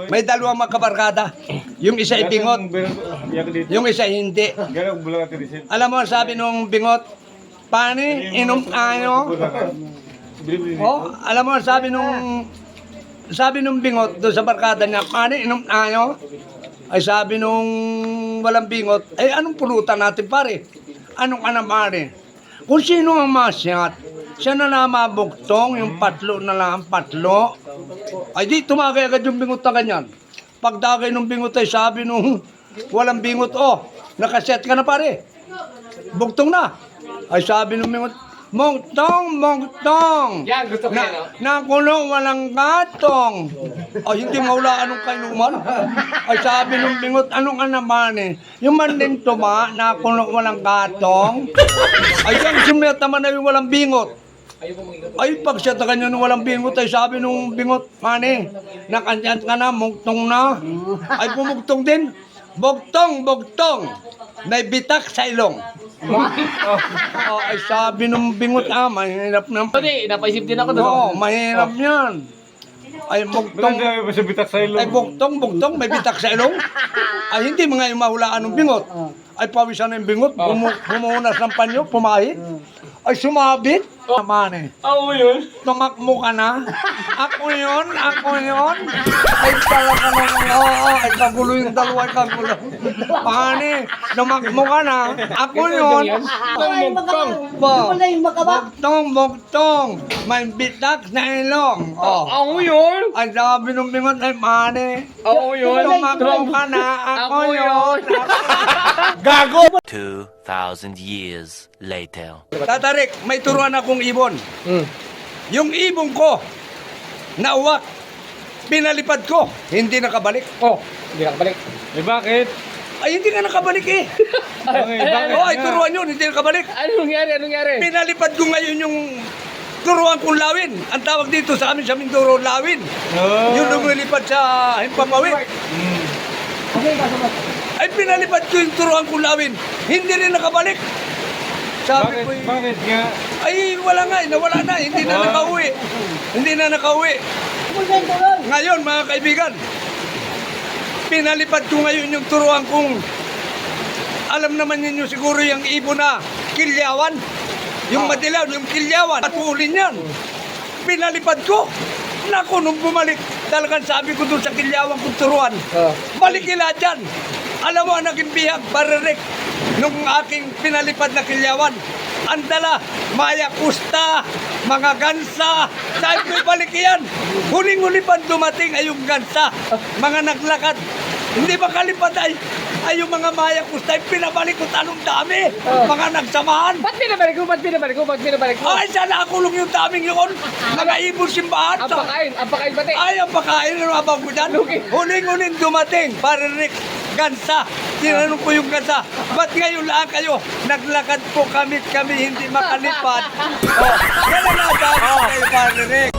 May dalawang magkabarkada. Yung isa ay bingot, yung isa hindi. Alam mo, sabi nung bingot, pani, inom tayo. Oh, alam mo, sabi nung bingot doon sa barkada niya, pani, inom tayo. Ay sabi nung walang bingot, ay anong pulutan natin pare? Anong ka na pare? Kung sino ang masyat, siya na lang mabuktong, yung patlo na lang, patlo. Ay di, tumagay agad yung bingot na ganyan. Pagdagay ng bingot ay sabi nung walang bingot, oh, nakaset ka na pare. Buktong na. Ay sabi nung bingot, mugtong, mugtong. Yan, gusto ko yan, no? Nakulo, walang gatong. Ay, hindi maulaan ng kainuman. Ay sabi nung bingot, anong ka naman eh? Yung manding tuma, nakulo, walang gatong. Ay, yung sumiyat naman na yung walang bingot. Ay, pag siya taga nyo nung walang bingot, ay sabi nung bingot, mani, nakanyat ka na, mugtong na. Ay, pumugtong din. Bugtong, bugtong. May bitak sa ilong. Oh, ay sabi nung bingot, mahirap na. Hindi, napaisip din ako doon. Oo, mahirap yan. Ay, bugtong. Ay, bugtong, bugtong, may bitak sa ilong. Ay, hindi mga yung mahulaan ng bingot. Ay, pawisan na yung bingot, bumuhunas ng panyo, pumahit. Ay, sumabit. Naman eh. Ako yun? Tumakmo ka na. Ako yun, ako yun. Ay, talaga naman, oo, ay kagulo yung dalawa, ay kagulo. Pani, tumakmo ka na. Ako yun. Bugtong. Bugtong, bugtong. May bitak na ilong. Oh. Ako yun? Ay, sabi nung bingot, ay, mani. Ako yun? Tumakmo ka na. Ako yun. Gago! 2,000 years later. Tatarik, may turuan akong ibon. Yung ibon ko, nauwak, pinalipad ko, hindi nakabalik. Oh, hindi nakabalik. Eh bakit? Ay, hindi nga nakabalik eh. Bakit? Oh, ay, turuan yun, hindi nakabalik. Ano nangyari? Anong nangyari? Pinalipad ko ngayon yung turuan kong lawin. Ang tawag dito sa amin sa Mindoro, lawin. Oh. Yung lumilipad sa Himpapawid. Ay, pinalipad ko yung turuan kong lawin. Hindi rin nakabalik. Sabi ko, Bakit nga? ay, wala nga, nawala na, hindi na nakauwi. Hindi na nakauwi. Ngayon, mga kaibigan, pinalipad ko ngayon yung turuan kong, alam naman ninyo siguro yung ibon na kilyawan, yung madilaw, yung kilyawan, patulin yan. Pinalipad ko. Naku, nung bumalik, talagang sabi ko doon sa kilyawan kong turuan, balik ila dyan. Alam mo, ang naging bihag, baririk, nung aking pinalipad na kilyawan, ang dala, maya kusta, mga gansa, sabi ko, balik yan. Huling-huli pa dumating ay yung gansa, mga naglakad. Hindi ba kalipad ay yung mga maya kusta, ay pinabalik ko tanong dami, mga nagsamahan. Ba't pinabalik mo? Ba't pinabalik mo? Ba't pinabalik mo? Ay, sana akulong yung daming yun. Nakaibon simbahan. Ang pakain pati. Ay, ang pakain ng abang ko dyan. Huling-huling dumating, paririk, gansa. Tinanong ko yung gansa, ba't ngayon lang kayo? Naglakad po kami hindi makalipad. Oh, yan ang nasabi kayo, paririk.